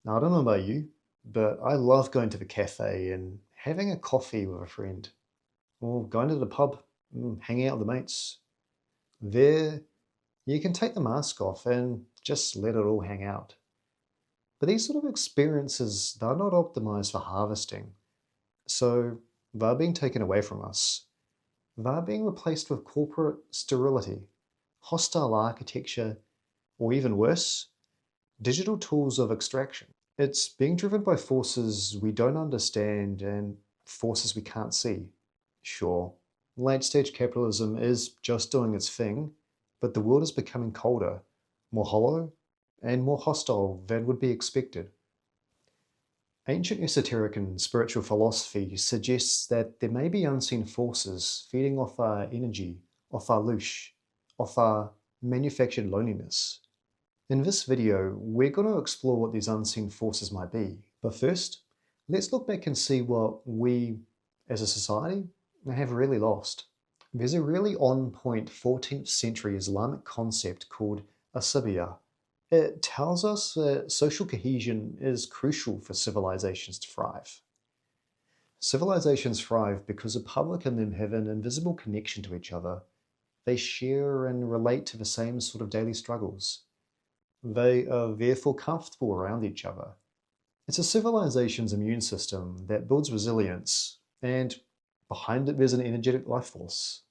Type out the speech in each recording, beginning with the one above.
Now, I don't know about you, but I love going to the cafe and having a coffee with a friend, or going to the pub, hanging out with the mates. There, you can take the mask off and just let it all hang out. But these sort of experiences, they're not optimized for harvesting, so they're being taken away from us. They're being replaced with corporate sterility, hostile architecture, or even worse, digital tools of extraction. It's being driven by forces we don't understand and forces we can't see. Sure, late stage capitalism is just doing its thing, but the world is becoming colder, more hollow, and more hostile than would be expected. Ancient esoteric and spiritual philosophy suggests that there may be unseen forces feeding off our energy, off our loosh, off our manufactured loneliness. In this video, we're going to explore what these unseen forces might be. But first, let's look back and see what we, as a society, have really lost. There's a really on-point 14th century Islamic concept called asabiyah. It tells us that social cohesion is crucial for civilizations to thrive. Civilizations thrive because the public and them have an invisible connection to each other. They share and relate to the same sort of daily struggles. They are therefore comfortable around each other. It's a civilization's immune system that builds resilience, and behind it there's an energetic life force.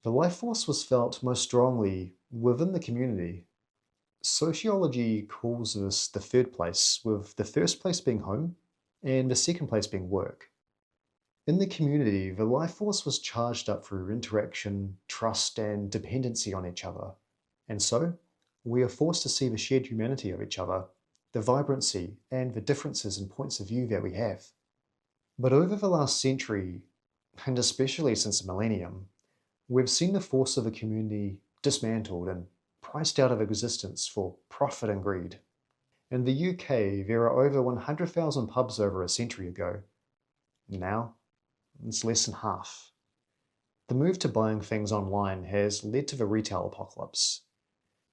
The life force was felt most strongly within the community. Sociology calls this the third place, with the first place being home and the second place being work. In the community, the life force was charged up through interaction, trust, and dependency on each other. And so, we are forced to see the shared humanity of each other, the vibrancy, and the differences in points of view that we have. But over the last century, and especially since the millennium, we've seen the force of a community dismantled and priced out of existence for profit and greed. In the UK, there are over 100,000 pubs over a century ago. Now, it's less than half. The move to buying things online has led to the retail apocalypse.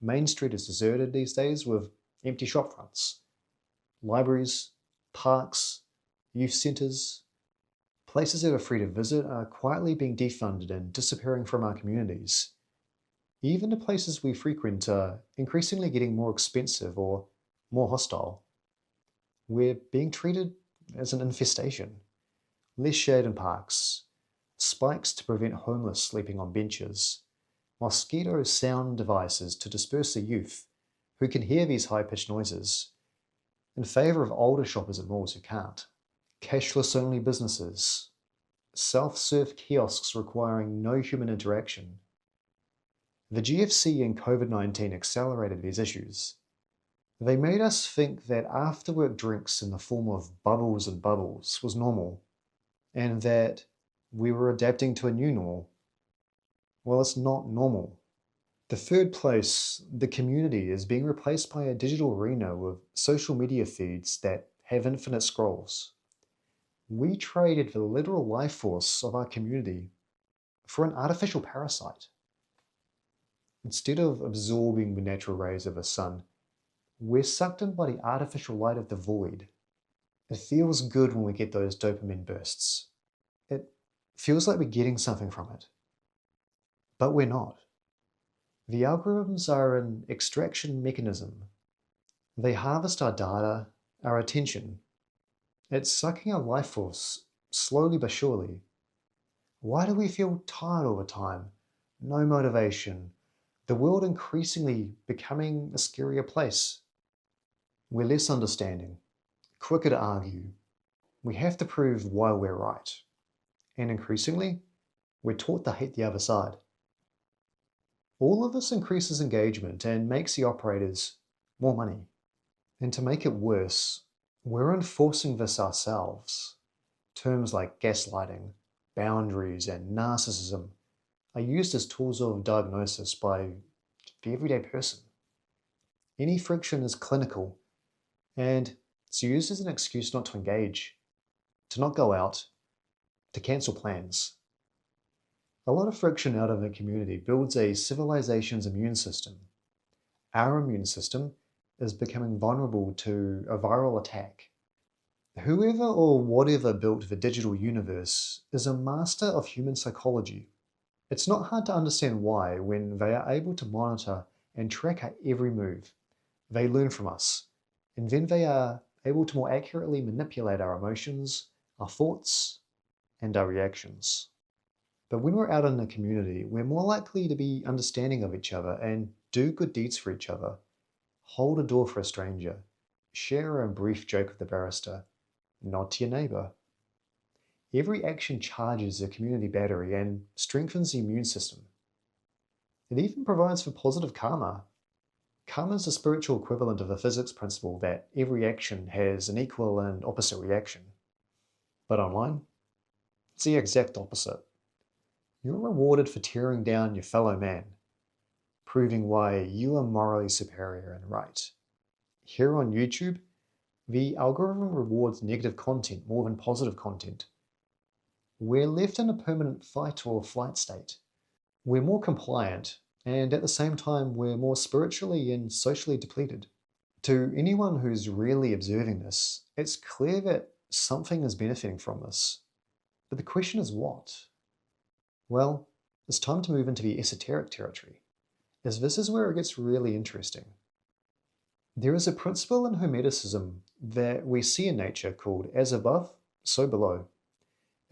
Main Street is deserted these days with empty shopfronts. Libraries, parks, youth centres, places that are free to visit are quietly being defunded and disappearing from our communities. Even the places we frequent are increasingly getting more expensive or more hostile. We're being treated as an infestation. Less shade in parks, spikes to prevent homeless sleeping on benches, mosquito sound devices to disperse the youth who can hear these high-pitched noises, in favour of older shoppers at malls who can't. Cashless-only businesses, self-serve kiosks requiring no human interaction. The GFC and COVID-19 accelerated these issues. They made us think that after-work drinks in the form of bubbles and bubbles was normal, and that we were adapting to a new normal. Well, it's not normal. The third place, the community, is being replaced by a digital arena with social media feeds that have infinite scrolls. We traded the literal life force of our community for an artificial parasite. Instead of absorbing the natural rays of the sun, we're sucked in by the artificial light of the void. It feels good when we get those dopamine bursts. It feels like we're getting something from it. But we're not. The algorithms are an extraction mechanism. They harvest our data, our attention. It's sucking our life force, slowly but surely. Why do we feel tired all the time? No motivation. The world increasingly becoming a scarier place. We're less understanding, quicker to argue. We have to prove why we're right. And increasingly, we're taught to hate the other side. All of this increases engagement and makes the operators more money. And to make it worse, we're enforcing this ourselves. Terms like gaslighting, boundaries, and narcissism are used as tools of diagnosis by the everyday person. Any friction is clinical, and it's used as an excuse not to engage, to not go out, to cancel plans. A lot of friction out of the community builds a civilization's immune system. Our immune system is becoming vulnerable to a viral attack. Whoever or whatever built the digital universe is a master of human psychology. It's not hard to understand why when they are able to monitor and track our every move. They learn from us, and then they are able to more accurately manipulate our emotions, our thoughts, and our reactions. But when we're out in the community, we're more likely to be understanding of each other and do good deeds for each other. Hold a door for a stranger. Share a brief joke with the barrister. Nod to your neighbor. Every action charges the community battery and strengthens the immune system. It even provides for positive karma. Karma is the spiritual equivalent of the physics principle that every action has an equal and opposite reaction. But online, it's the exact opposite. You're rewarded for tearing down your fellow man, proving why you are morally superior and right. Here on YouTube, the algorithm rewards negative content more than positive content. We're left in a permanent fight or flight state. We're more compliant, and at the same time, we're more spiritually and socially depleted. To anyone who's really observing this, it's clear that something is benefiting from this. But the question is what? Well, it's time to move into the esoteric territory, as this is where it gets really interesting. There is a principle in Hermeticism that we see in nature called as above, so below.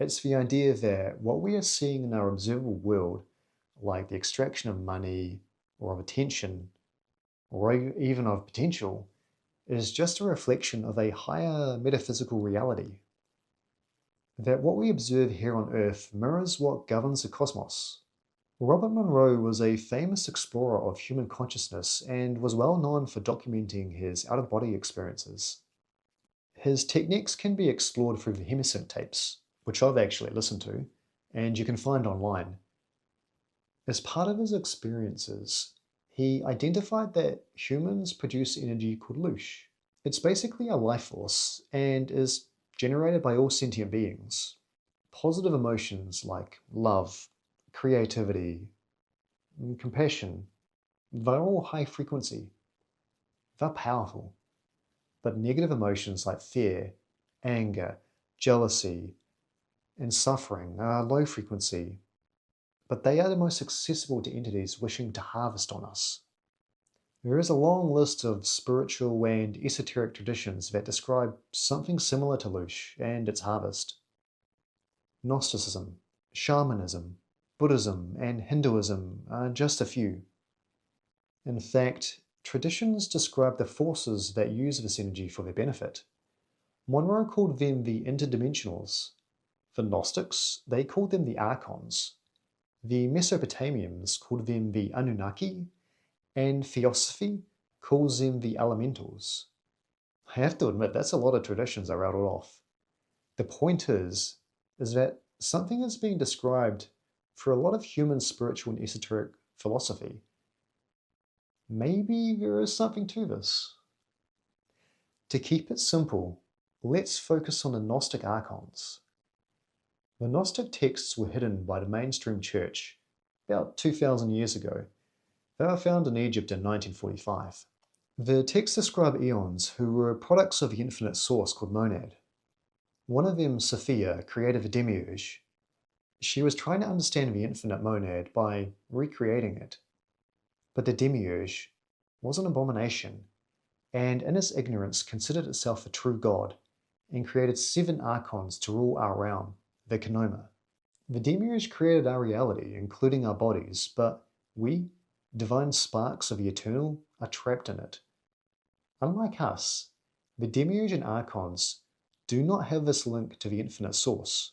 It's the idea that what we are seeing in our observable world, like the extraction of money or of attention or even of potential, is just a reflection of a higher metaphysical reality. That what we observe here on Earth mirrors what governs the cosmos. Robert Monroe was a famous explorer of human consciousness and was well known for documenting his out-of-body experiences. His techniques can be explored through the Hemisync tapes, which I've actually listened to, and you can find online. As part of his experiences, he identified that humans produce energy called Loosh. It's basically a life force and is generated by all sentient beings. Positive emotions like love, creativity, and compassion, they're all high frequency. They're powerful. But negative emotions like fear, anger, jealousy, and suffering are low frequency, but they are the most accessible to entities wishing to harvest on us. There is a long list of spiritual and esoteric traditions that describe something similar to Loosh and its harvest. Gnosticism, shamanism, Buddhism, and Hinduism are just a few. In fact, traditions describe the forces that use this energy for their benefit. Monroe called them the interdimensionals. The Gnostics, they called them the archons. The Mesopotamians called them the Anunnaki, and Theosophy calls them the elementals. I have to admit, that's a lot of traditions I rattled off. The point is that something is being described for a lot of human spiritual and esoteric philosophy. Maybe there is something to this. To keep it simple, let's focus on the Gnostic archons. The Gnostic texts were hidden by the mainstream church about 2,000 years ago. They were found in Egypt in 1945. The texts describe eons who were products of the infinite source called Monad. One of them, Sophia, created a demiurge. She was trying to understand the infinite monad by recreating it. But the demiurge was an abomination, and in its ignorance considered itself a true god, and created 7 archons to rule our realm, the Kenoma. The demiurge created our reality, including our bodies, but we, divine sparks of the eternal, are trapped in it. Unlike us, the demiurge and archons do not have this link to the infinite source.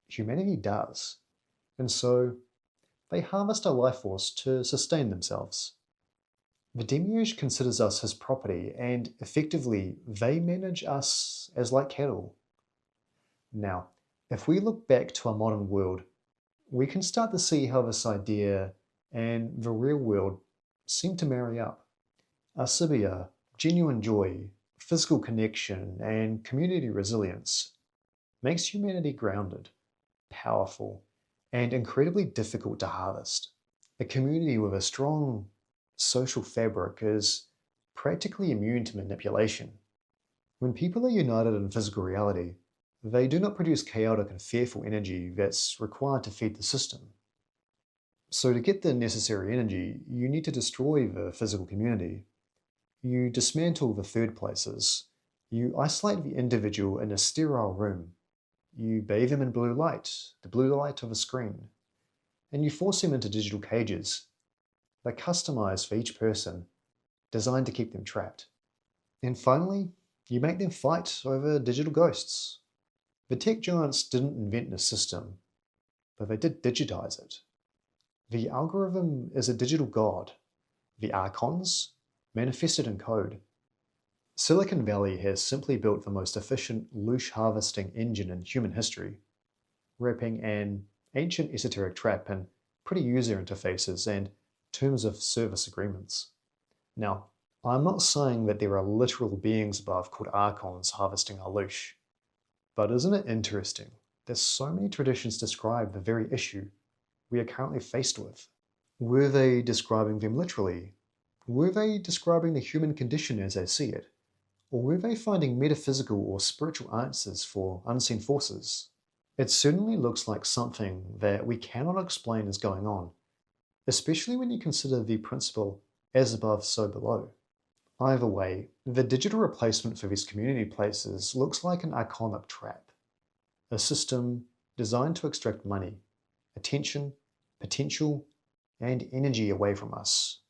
Humanity does, and so they harvest our life force to sustain themselves. The demiurge considers us his property, and effectively they manage us as like cattle. Now, if we look back to our modern world, we can start to see how this idea and the real world seem to marry up. Asibia, genuine joy, physical connection, and community resilience makes humanity grounded, powerful, and incredibly difficult to harvest. A community with a strong social fabric is practically immune to manipulation. When people are united in physical reality, they do not produce chaotic and fearful energy that's required to feed the system. So to get the necessary energy, you need to destroy the physical community. You dismantle the third places. You isolate the individual in a sterile room. You bathe them in blue light, the blue light of a screen. And you force them into digital cages. They're customized for each person, designed to keep them trapped. And finally, you make them fight over digital ghosts. The tech giants didn't invent the system, but they did digitize it. The algorithm is a digital god. The archons manifested in code. Silicon Valley has simply built the most efficient Loosh harvesting engine in human history, wrapping an ancient esoteric trap in pretty user interfaces and terms of service agreements. Now, I'm not saying that there are literal beings above called archons harvesting our Loosh, but isn't it interesting that so many traditions describe the very issue we are currently faced with? Were they describing them literally? Were they describing the human condition as they see it? Or were they finding metaphysical or spiritual answers for unseen forces? It certainly looks like something that we cannot explain is going on, especially when you consider the principle as above, so below. Either way, the digital replacement for these community places looks like an archonic trap, a system designed to extract money, attention, potential, and energy away from us.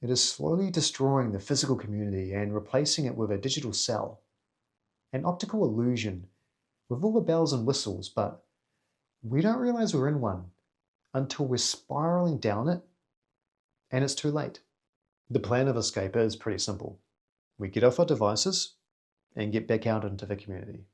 It is slowly destroying the physical community and replacing it with a digital cell, an optical illusion with all the bells and whistles, but we don't realize we're in one until we're spiraling down it and it's too late. The plan of escape is pretty simple. We get off our devices and get back out into the community.